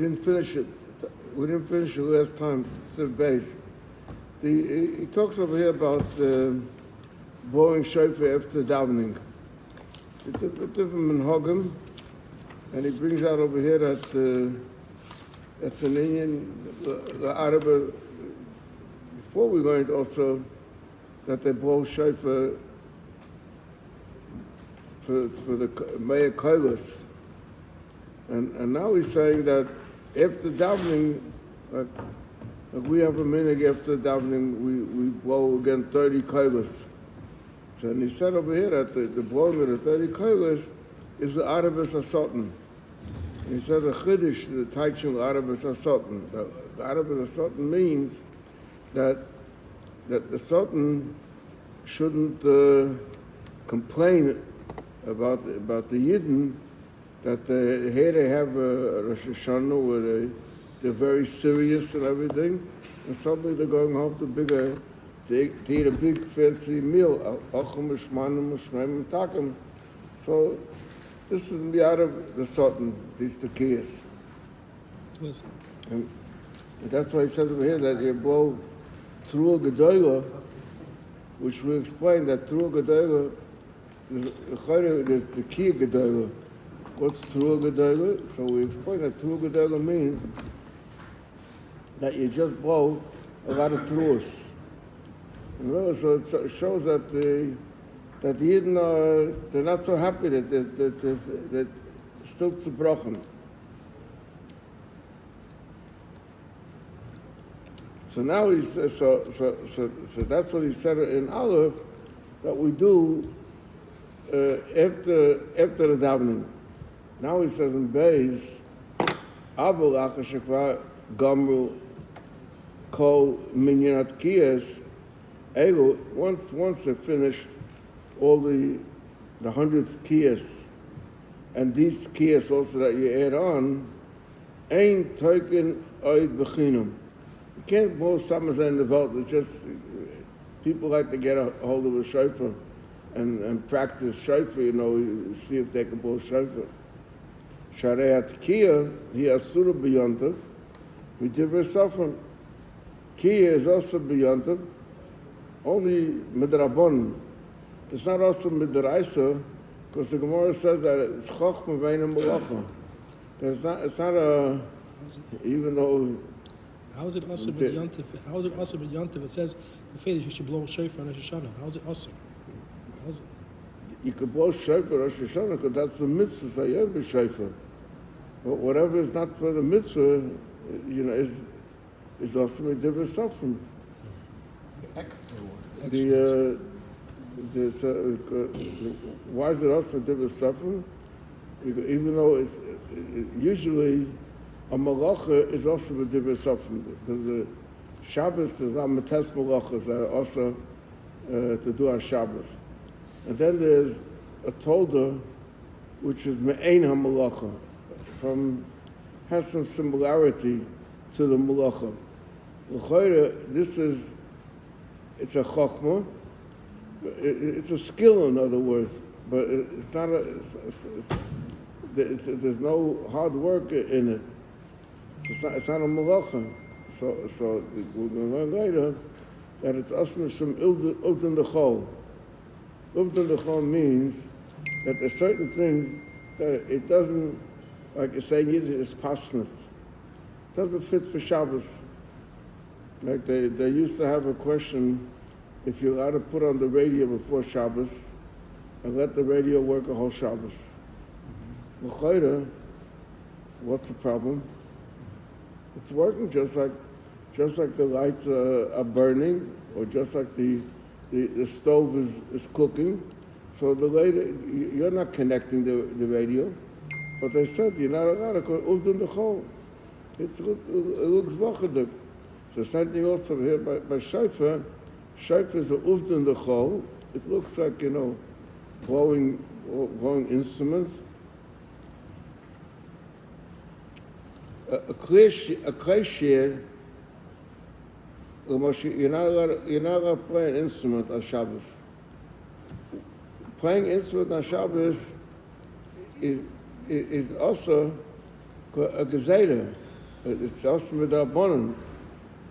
We didn't finish it. We didn't finish it last time. It's the base. He talks over here about blowing shofar after davening. Different minhagim, and he brings out over here that that's an Indian the Arab. Before we go into also that they blow shofar for the Maya Kailas. And now he's saying that after davening, like we have a minhag after davening, we blow again 30 kailas. So and he said over here that the blowing of the 30 kailas is the Arabas HaSotan. And he said the Chiddush, the Taichung Arabas HaSotan. The Arabas HaSotan means that the Sotan shouldn't complain about the Yidden, that here they have a Rosh Hashanah where they're very serious and everything, and suddenly they're going home to eat a big fancy meal. So this is the out of the Sotan, these Tekiyas. And that's why he says over here that you blow through a Gedoyla, which we explained that through a Gedoyla, there's the Kiyah Gedoyla. What's Teruah Gedoyla? So we explained that Teruah Gedoyla means that you just blow a lot of Teruahs. So it shows that the Yidden they're not so happy that still zerbrochen. So now he says, so that's what he said in Aleph, that we do after the davening. Now he says in Beis, Avol Acher Shekvar Gamru Kol Minyanat Kiyas, Ego, once they finished all the 100 Kiyas, and these Kiyas also that you add on, Ein Toiken Oid Bechinum. You can't blow Samazah in the vote. It's just, people like to get a hold of a shofar and practice shofar, see if they can blow shofar. Sharei HaTkiyah, he asura b'yontav, v'divrei sofrim. Kiyah is also b'yontav, only midrabon. It's not also midraisa, because the Gemara says that it's chochma v'eina malacha. It's not a, even though. How is it also b'yontav? How is it also b'yontav? It says in Fedish you should blow shofar on Rosh Hashanah. How is it also? How is it? You could blow shofar Rosh Hashanah because that's the mitzvah, so you have a shofar. But whatever is not for the mitzvah, is also a different suffering. The extra one. Why is it also a different suffering? Even though it's usually a malacha is also a different suffering. Because the Shabbos, there's amates malachas that are also to do on Shabbos. And then there's a tolda, which is me'ein ha-malacha, has some similarity to the malacha. It's a chokhmah, it's a skill in other words, but it's not there's no hard work in it. It's not a malacha. So we're going to learn later that it's asma from uvdin dechol. Uvdin dechol means that there's certain things that it doesn't, like you say in Yiddish, it's pasnit. It doesn't fit for Shabbos. Like they used to have a question, if you're allowed to put on the radio before Shabbos and let the radio work a whole Shabbos. L'chayra, what's the problem? It's working just like the lights are burning, or just like the stove is cooking. So the lady, you're not connecting the radio, but they said you're not allowed to go uvdin dechol. It looks vachadik. So something else over here by shofar. Shofar is a uvdin dechol. It looks like blowing instruments. A klei shir. You're not allowed to play an instrument on Shabbos. Playing instrument on Shabbos is also a gezerah. It's also with Rabbanon.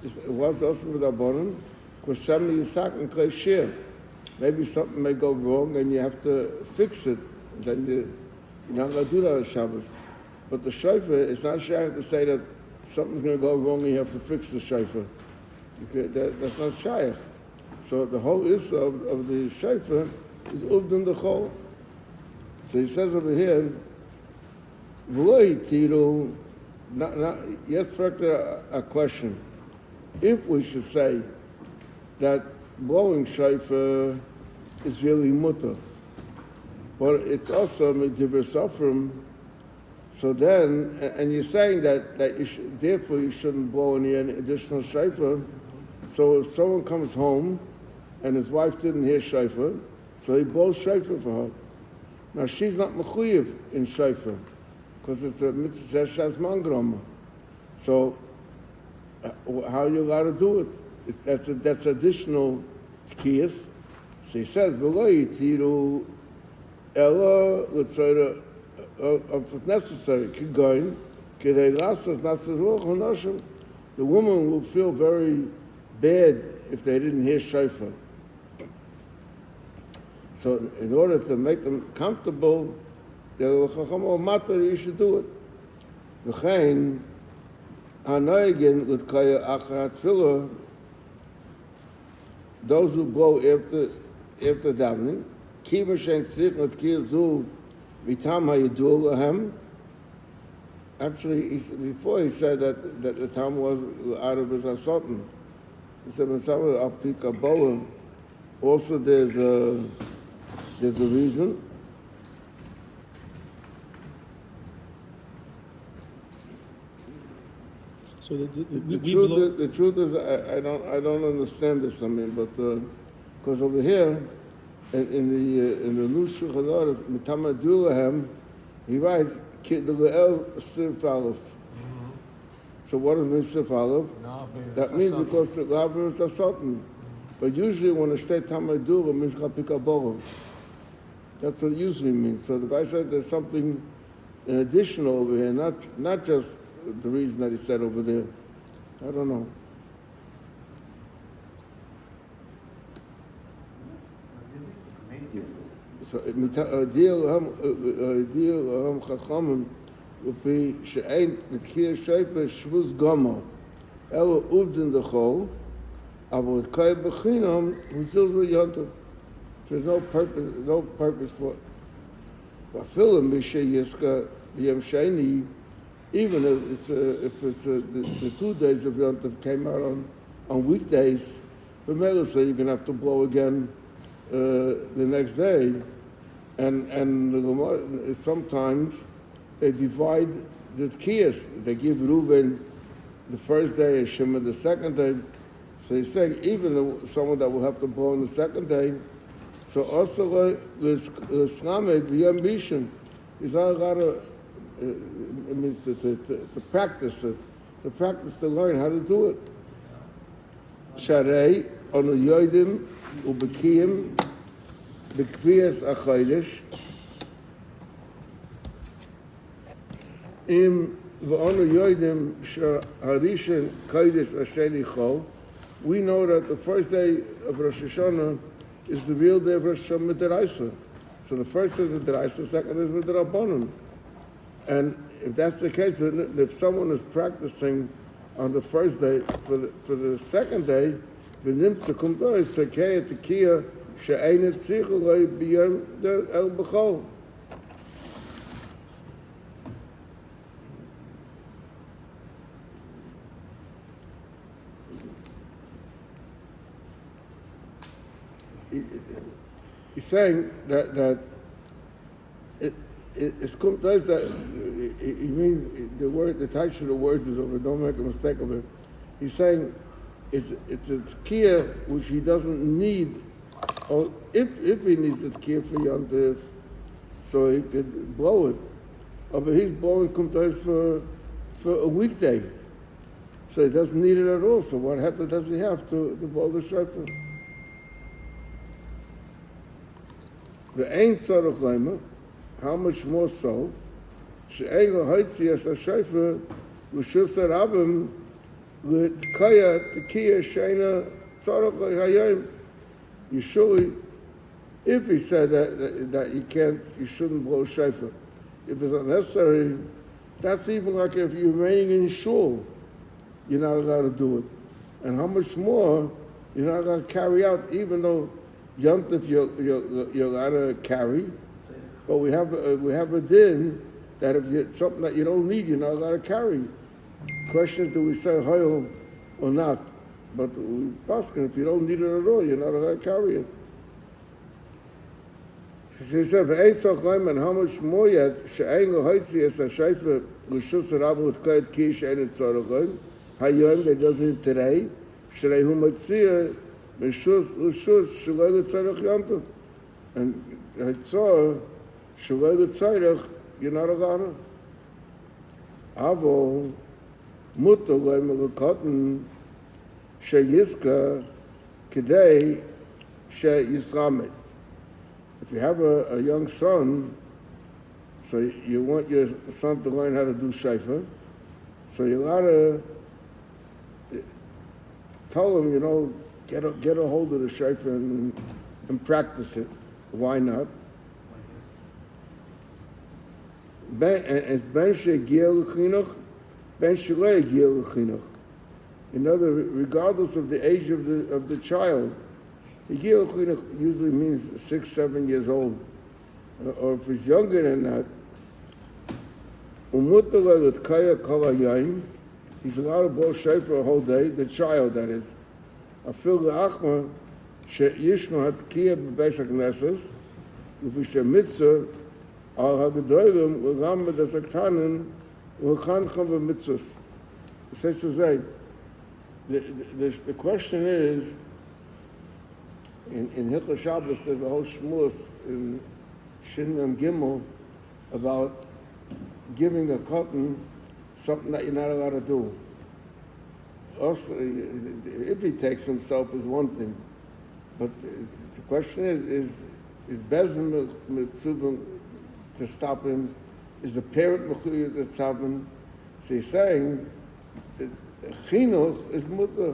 It was also with Rabbanon, because Shem Yisak and Klei Shir. Maybe something may go wrong and you have to fix it. Then you're not going to do that on Shabbos. But the shofar, it's not shaykh to say that something's going to go wrong and you have to fix the shofar. That's not shaykh. So the whole issue of the shofar is uvdun the chol. So he says over here, v'loi tiru, yes, further a question. If we should say that blowing shofar is really mutter, but it's also midivrei sofrim, so then, and you're saying that therefore you shouldn't blow any additional shofar. So if someone comes home and his wife didn't hear shofar, so he blows shofar for her. Now she's not mechuyev in shofar because it's a mitzvah shas mangrama. So how are you allowed to do it? That's additional tkiyas. So he says, "V'lo yitiru ela l'tzora if necessary kigoin k'dei lasas nasas ruach hanashim." The woman will feel very bad if they didn't hear shofar. So in order to make them comfortable, you should do it. V'chein hanoegin l'tkaya acharat tefillah, those who blow after davening, kiva shein tzrich l'tkiyah zu mitam hayidur lahem. Actually, before he said that the time was out of his asotin. He said, when someone apika boa, also there's a reason. So the truth is I don't understand this. I mean, but because over here in the new Shulchan Aruch Mitam Adulahem, he writes Ki L'El Sif Aleph. So what does mean Sif Aleph? That means because the Laver is a Satan. But usually when a state Tamadura means Kapika Borum. That's what it usually means. So the guy said there's something in additional over here, not just the reason that he said over there. I don't know. So deal chachamim would be she'ain mitkir shofar shvuz gomo ela uvdin dechol avol kai bechinam huzilzul yontav. There's no purpose for it. Vafilim mishe yiska b'yem sheni, even if it's the 2 days of yontav came out on weekdays, so you're gonna have to blow again the next day. And sometimes they divide the tkiyas. They give Reuben the first day and Shimon the second day. So he's saying even someone that will have to blow on the second day, so also l'slamed v'yom rishon, he's not allowed to practice it, to learn how to do it. Sharei onu yodim ubekiyim b'kviyas achodesh im v'onu yodim shaharishon kodesh v'asheni chol. We know that the first day of Rosh Hashanah is the real day of Rosh Hashanah Midiraisa. So the first day is Midiraisa, the second is Midirabbanan. And if that's the case, if someone is practicing on the first day for the second day, v'nimtza kumdo is tekei tekiya she'ein tzricha lo b'yom el b'chol. He's saying that it's does that. He means the word, the title of the words is over. Don't make a mistake of it. He's saying it's a tkiyah which he doesn't need, or if he needs a tkiyah for Yom Tov, so he could blow it. But he's blowing kumtais for a weekday, so he doesn't need it at all. So what does he have to blow the shofar? The ain't tzarich leimer, how much more so? She'ein lo hoitzi as a shofar Rishus Rabim with Kaya Tekiya Shena Tzarech Hayim. You surely, if he said that you can't, you shouldn't blow shofar. If it's unnecessary, that's even like if you're remaining in shul, you're not allowed to do it. And how much more you're not allowed to carry out, even though Yontif you're allowed to carry. But we have a din that if it's something that you don't need, you're not allowed to carry. Question is, do we say hoil or not? But we asking, if you don't need it at all, you're not allowed to carry it. She said, and how much more yet, she'ein lo'hoitzi es ha'shayfer l'shus ha'rabim with koyet ki she'ein et tzorachon, ha'yom that doesn't it today, she'rei hu motzia l'shus she'loi l'tzorach yomtov. And I saw she'loi l'tzorach, you're not allowed to. Avo mutter lo'im l'kotten she'yizka k'dei she'yisramet. If you have a young son, so you want your son to learn how to do shofar, so you gotta tell him, get a hold of the shofar and practice it. Why not? It's ben she'giel l'chinuch, ben she'lo yagiel l'chinuch. In other words, regardless of the age of the child. Yagiel l'chinuch usually means 6-7 years old, or if he's younger than that. Umutar lo l'tkaya kol hayom, he's allowed to blow shofar a whole day. The child, that is. Afil le'achma she'yishma ha'tkiya b'beis hakneses, u'v'she mitzvah al ha'gedolim l'lamed ha'zaktanim l'chancham v'mitzvahs. It says to say, the question is, in Hilchos Shabbos, there's a whole shmuz in Shin Mem Gimel about giving a cotton something that you're not allowed to do. Also, if he takes himself is one thing, but the question is Bezin mitzuvim to stop him? Is the parent mechuyah to stop him? So he's saying chinuch is mutter.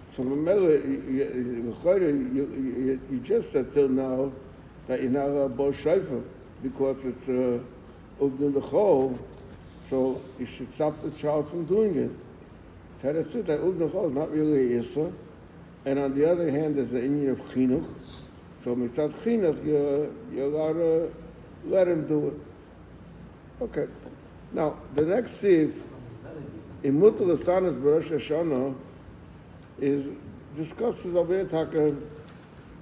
So you just said till now that you're not allowed to blow shofar because it's uvdin the chol, so you should stop the child from doing it. That's it. That uvdin the chol is not really a issa, and on the other hand, there's the inyan of chinuch. So mitzat chinuch, you're allowed to let him do it. Okay. Now the next sif in mutar l'sanas b'Rosh Hashanah discusses over here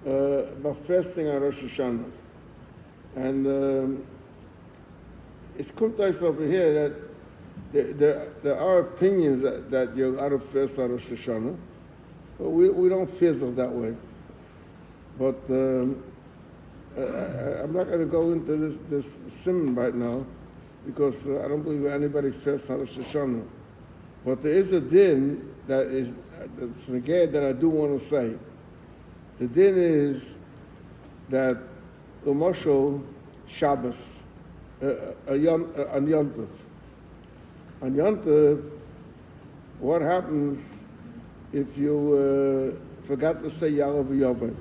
about fasting on Rosh Hashanah. And it's kumtais over here that there are opinions that you're out of fast on Rosh Hashanah, but we don't fizzle that way. But I'm not going to go into this simon right now because I don't believe anybody fasts on Rosh Hashanah. But there is a din that's negay that I do want to say. The din is that L'moshel Shabbos on Yom Tov. On Yom Tov, what happens if you forgot to say Yalav V'Yoveh?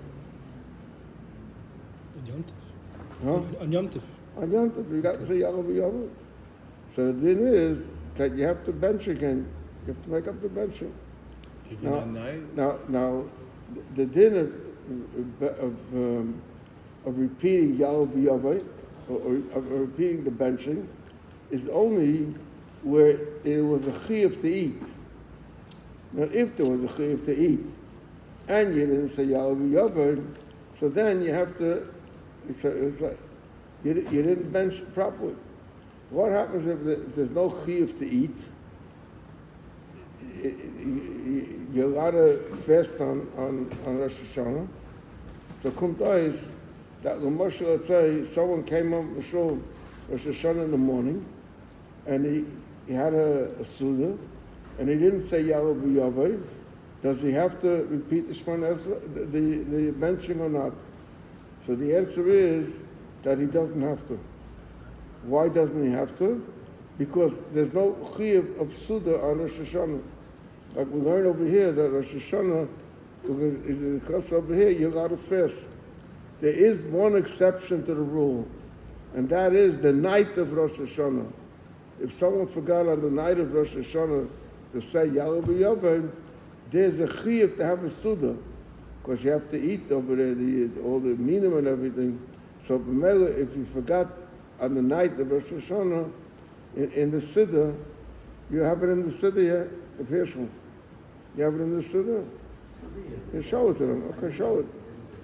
On Yom Tov. Huh? On Yom Tov. On Yom Tov, you got to say Yalav V'Yoveh. So the din is that you have to bench again. You have to make up the benching. Even at night? Now, the din of repeating Yalav V'Yoveh, or of repeating the benching, is only where it was a chiyuv to eat. Now, if there was a chiyuv to eat, and you didn't say Yalav V'Yoveh, so then you have to. It's like you didn't bench properly. What happens if there's no chiyuv to eat? You're allowed to fast on Rosh Hashanah. So kumtais that l'moshel, let's say someone came up to show Rosh Hashanah in the morning, and he had a suda, and he didn't say Yalav V'Yoveh. Does he have to repeat the Shemona Esrei, the benching or not? So the answer is that he doesn't have to. Why doesn't he have to? because there's no chiyuv of Suda on Rosh Hashanah. Like we learn over here that Rosh Hashanah, because over here you got to fast. There is one exception to the rule, and that is the night of Rosh Hashanah. If someone forgot on the night of Rosh Hashanah to say Yaleh B'Yovim, there's a chiyuv to have a Suda, because you have to eat over there, all the minim and everything. So if you forgot on the night of Rosh Hashanah, in the Siddur, you have it in the Siddur here, of Hirschel. You have it in the Siddur? You show it to them. Okay, show it.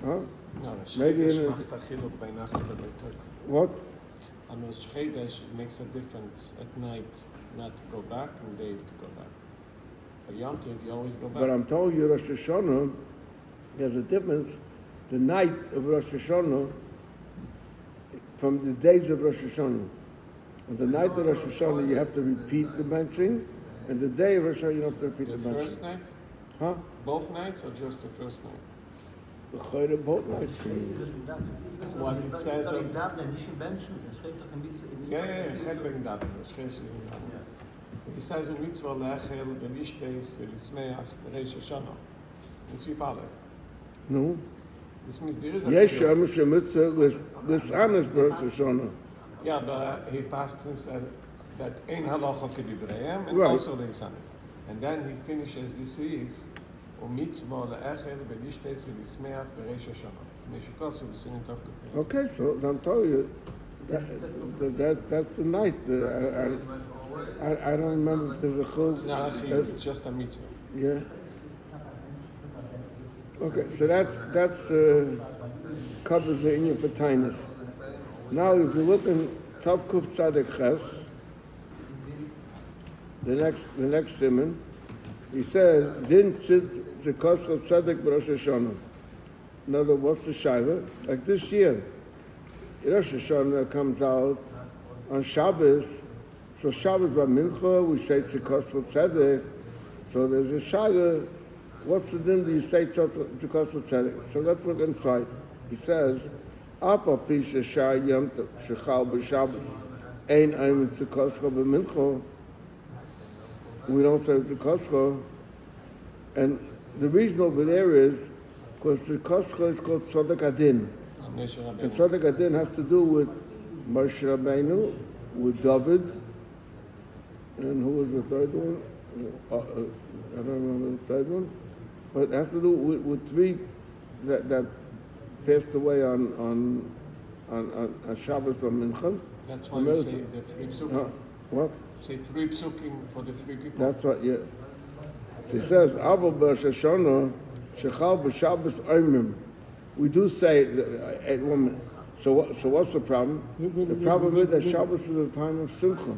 Huh? No, Maybe in what? On the Shchedesh, it makes a difference at night not to go back and day to go back. But Yom Tov, you always go back. But I'm telling you, Rosh Hashanah, there's a difference. The night of Rosh Hashanah from the days of Rosh Hashanah. On the night of Rosh Hashanah, you have to repeat the benching, and the day of Rosh Hashanah, you don't have to repeat the The benching. first night? Huh? Both nights or just the first night? The Chayre both nights. What it says on... Yeah, Chet ben Daven. He says in Mitzvah Lechel Benishtes V'Lismeach B'Reish Hashanah. In Sif Aleph. No. This means there is a... Yes, Shamish Mitzvah with honest Rosh Hashanah. Yeah, but he passes that ein halacha kedibreim and Right. also the sanis. And then he finishes this eve mitzvah le'echel v'lishtes v'lismeach b'reish Hashanah. Meshikosu v'sinin tov kapel. Okay, so I'm telling you, that's the night. I don't remember if there's a chol. It's not a chiyuv, it's just a mitzvah. Yeah. Okay, so that's covers the inyan for tinus. Now, if you look in Tav Kuf Tzaddik Ches, the next siman, he says, "Din tzid tzikos tzaddik b'Rosh Hashanah." In other words, what's the shayla? Like this year, Rosh Hashanah comes out on Shabbos. So Shabbos by Mincha, we say tzikos tzaddik. So there's a shayla. What's the din? Do you say tzikos tzaddik? So let's look inside. He says, "Apa pisha shar yom shechal b'Shabbos ein ayim tzikoscha b'mincha." We don't say tzikoscha, and the reason over there is because tzikoscha is called tzaddik adin, and tzaddik adin has to do with Moshe Rabbeinu, with David, and who was the third one? I don't remember the third one, but it has to do with three that passed away on Shabbos or Mincha. That's why you say the three psukim. What? Say three psukim for the three people. That's what, yeah. So he says, Avo b'Rosh Hashanah, shechal b'Shabbos oimim. We do say, at 1 minute. So what's the problem? The problem is that Shabbos is a time of simcha.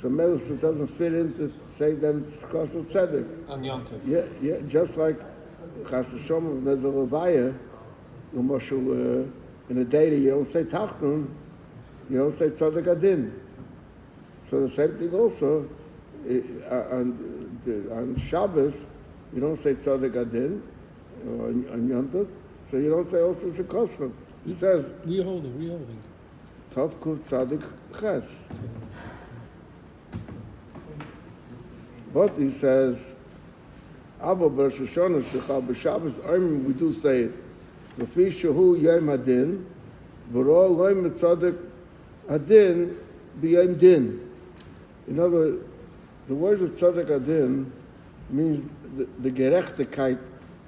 So Melis, it doesn't fit in to say that it's Kosel Tzedek. And Yom Tov. Yeah, just like Chas V'Sholom, there's a Levaya, in a day that you don't say Tachnun, you don't say Tzaddik Adin. So the same thing also, on Shabbos, you don't say Tzaddik Adin, or on Yom Tov, so you don't say also Tzekoscha. He says, Reholding. Tov Kuf Tzaddik Ches. But he says, Avo b'Rosh Hashanah shechal b'Shabbos oimim, we do say it. V'fi shehu yom hadin, v'ro loim tzaddik hadin b'yom din. In other words, the words of tzaddik hadin means the gerechtigkeit,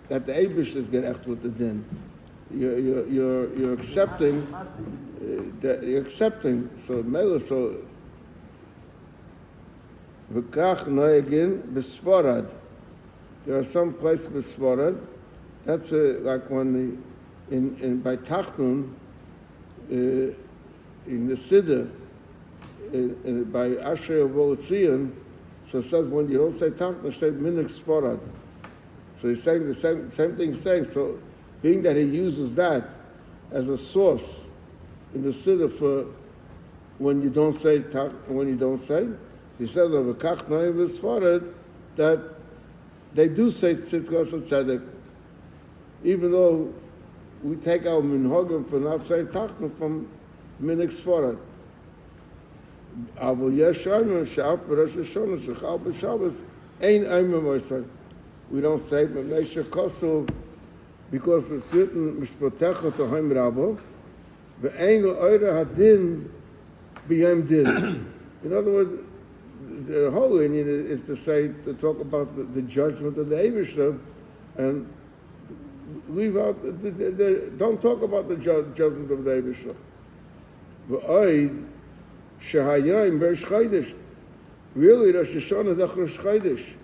that the Eibush is gerecht with the din. You're accepting, you're accepting. So Mela, so v'kach noegin b'Sfarad. There are some places b'Sfarad. That's like when by Tachnun in the Siddur by Ashrei Volotzion. So it says when you don't say Tachnun, say Minik Sfarad. So he's saying the same thing. He's saying, so being that he uses that as a source in the Siddur for when you don't say when you don't say, he says over Kach Noim V'Sfarad that they do say Tzidkos Tzedek, even though we take our minhagim for not saying Tachnun from Minik Sfarad. אבל יש אומרים שאף בראש השונה שחל בשבס אין אומרים מוסר. We don't say Mamesha Kosov because it's written Mishpotech Tohaim Rabo ve'ein oira hadin b'yem din. In other words, the whole Indian is to talk about the judgment of the Eivishter and leave out, don't talk about the judgment of the Eivishter. V'oid shehayim b'Rosh Chodesh. Really, Rosh Hashanah is Rosh Chodesh.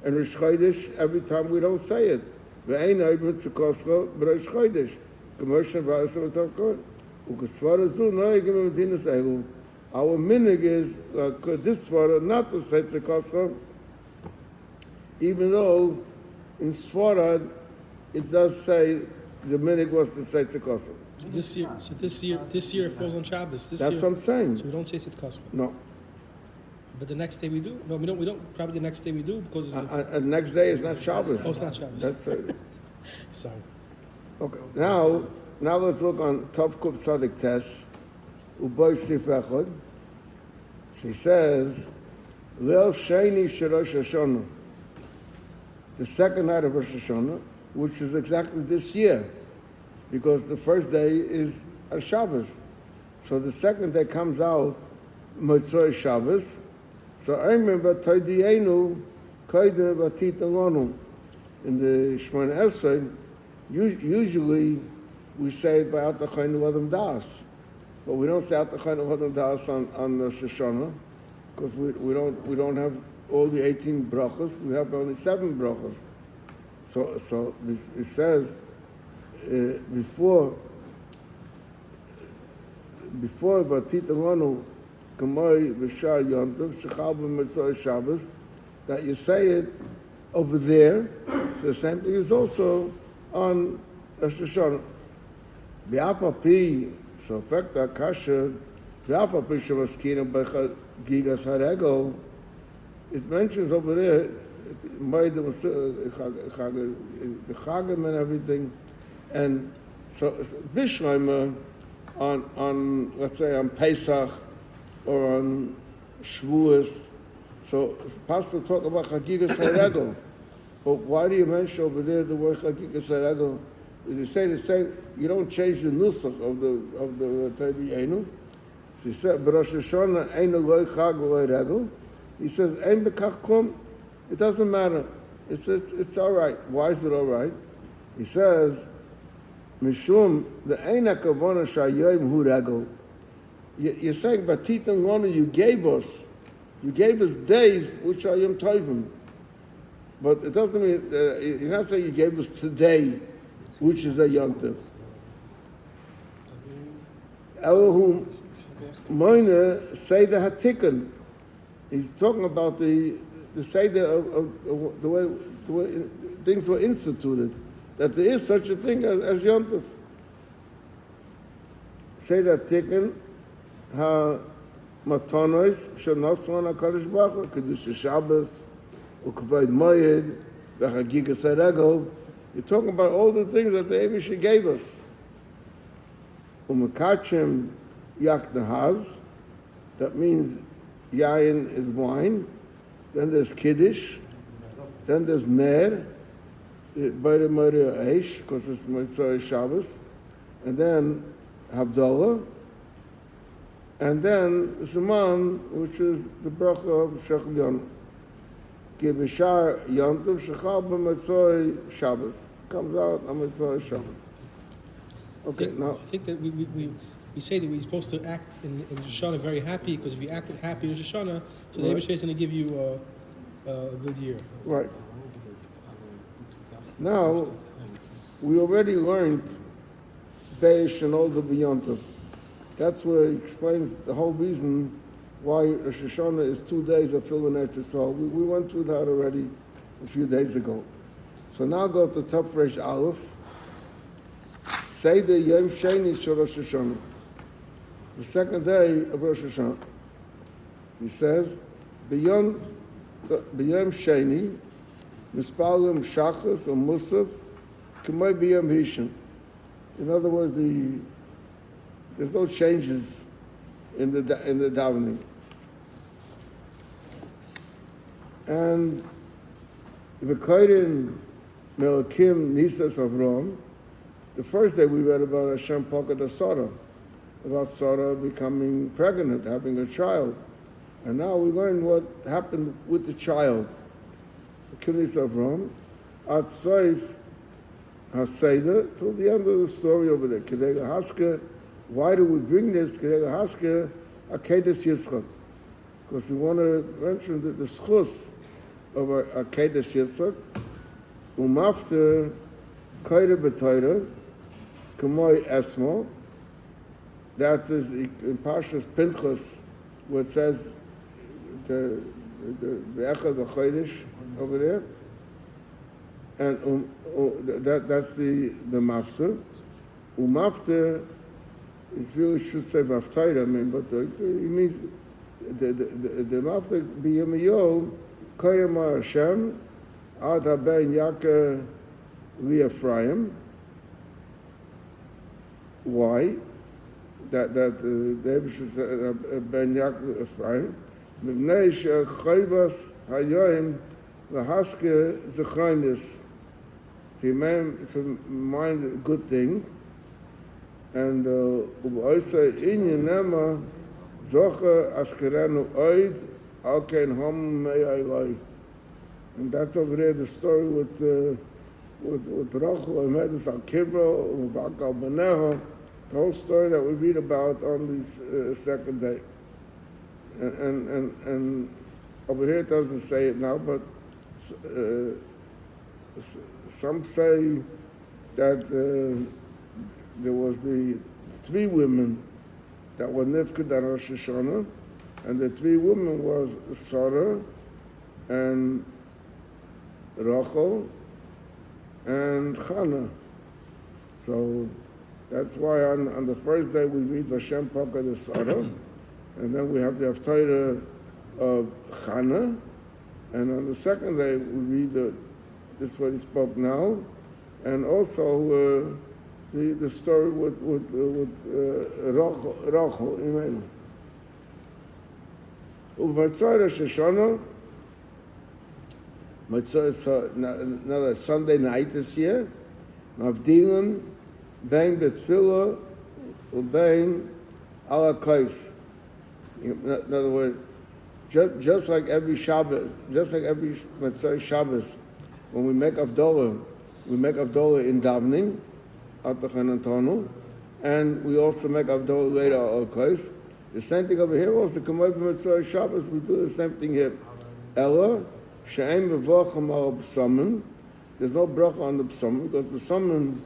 And Rosh Chodesh, every time we don't say it. Ve'ein oid mitzukoscha b'Rosh Chodesh. Commercial v'asa v'tavkot. U'kesvara zu noegim v'medinas elu. Our minig is this svara not to say tzukoscha, even though in Sfarad it does say the minig was to say tzukoscha. This year it falls on Shabbos. That's what I'm saying. So we don't say tzedakah. No. But the next day we do. No, we don't. Probably the next day we do because it's The next day is not Shabbos. oh, it's not Shabbos. That's Sorry. okay. Now let's look on Tov Kuf Tzadik Tes. Uboy Sif Echad. She says, Leil Sheni Shrosh Hashanah. The second night of Rosh Hashanah, which is exactly this year, because the first day is a Shabbos. So the second day comes out Motzoi Shabbos. So I remember Toidienu Koide Vatit Alonu. In the Shemona Esrei, usually we say it by Atachaynu Adam Das. But we don't say Atachaynu Adam Das on Rosh Hashanah, because we don't have all the 18 brachos. We have only 7 brachos. So it says before Vatit Alonu Kamoi V'Shar Yontav Shechal B'Mitzvah Shabbos, that you say it over there. So the same thing is also on Rosh Hashanah. B'Alpa Pi, so effect Kasha, B'Alpa Pi Shavaskina B'Cha Gigas Harego, it mentions over there the Chagim and everything, and so Bishleimer on let's say on Pesach or on Shavuos. So it's possible to talk about Chagigas Harego. But why do you mention over there the word Chagigas Harego? Is you say the same, you don't change the nusach of the Tadienu. So he said, Rosh Hashanah ain't a loy chag loy regel. He says, ain't bekach kum. It doesn't matter. It's all right. Why is it all right? He says, Mishum the ain't a kavana shayoyim hu regel. You're saying, Batit and Lona, you gave us days which are Yom Tovim. But it doesn't mean, you're not saying you gave us today, which is a Yom Tov. Elohim Moine Seder HaTikun. He's talking about the Seder of the way things were instituted, that there is such a thing as Yom Tov. Seder HaTikun Ha-Matonos Shenoson HaKadosh Baruch Hu Kedusha Shabbos Ukavod Moed V'Chagigas Haregel. You're talking about all the things that the Eivisha gave us. Umekachem Yak Nahaz, that means Yayin is wine. Then there's Kiddush. Then there's Ner, B'Rei Maria Eish, because it's Motzei Shabbos. And then Havdalah. And then Zaman, which is the bracha of Shechel Yonah. B'Shar Yontav Shechal B'Motzei Shabbos. Comes out on Motzei Shabbos. Okay, now I think that we say that we're supposed to act in Rosh Hashanah very happy, because if you act happy in Rosh Hashanah, so the Eivisha is going to give you a good year. Right. Now we already learned Beish and all the B'Yontav. That's where he explains the whole reason why Rosh Hashanah is 2 days of Filin Eretz Yisrael. We went through that already a few days ago. So now go to Tov Reish Aleph. Seder Yom Sheni Shel Rosh Hashanah. The second day of Rosh Hashanah. He says, B'Yom Sheni, Mispalim Shachas or Musaf, K'may B'Yom Rishon. In other words, there's no changes in the davening. And V'koydin Melakim Nisas Avram, the first day we read about Hashem Pakad Sarah, about Sarah becoming pregnant, having a child. And now we learn what happened with the child. Kinis Avram, At Soif HaSeder, till the end of the story over there. Kedei Haske, why do we bring this? Kedei Haske, Akedes Yitzchak. Because we want to mention that the schus of Akedes Yitzchak, Umafter Koyre B'Toyre, K'moy Esmo, that is in Parshas Pinchas, where it says the Echad B'Chodesh over there, and that's the mafter. Umafter, it really should say Vaftaira, I mean, but it means the mafter b'yemayo koyem Hashem ad haben Yaakov Ephraim. Why? That the Rebbe said ben Yaakov Ephraim. Mivnei she'chayvas hayoyim v'haske zechaynis. To mind a good thing, and also in Yenema zocher askerenu oid alkein hom meyayvai. And that's over there the story with Rachel and Medes al Kibro and Vakal Beneho, the whole story that we read about on this second day. And over here it doesn't say it now, but some say that there was the three women that were Nifked on Rosh Hashanah, and the three women was Sarah and Rachel and Chana. So that's why on the first day we read Vashem Pakad the Sarah, and then we have the Haftarah of Chana, and on the second day we read this is what he spoke now, and also the story with Rachel. Amen. Uvatzara Shoshana. It's another Sunday night this year. Mavdilim bein betfila ubein ala kais. In other words, just like every Shabbos, just like every Matzah Shabbos, when we make Avdolah in davening, Atachanantonu, and we also make Avdolah later al kais. The same thing over here also. Come over Matzah Shabbos, we do the same thing here. Ella. She'em b'vochem al b'samim. There's no bracha on the b'samim because b'samim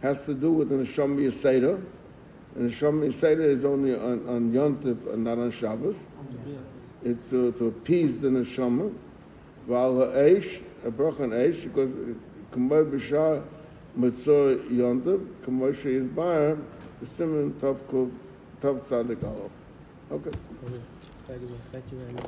has to do with the neshama yiseda, and the neshama yiseda is only on Yom Tov and not on Shabbos. It's to appease the neshama. V'al ha'esh, a bracha on eish, because k'moy b'shah mitzvah Yom Tov, k'moy she'yizbar b'simin tov tzadik alo. Okay. Thank you very much.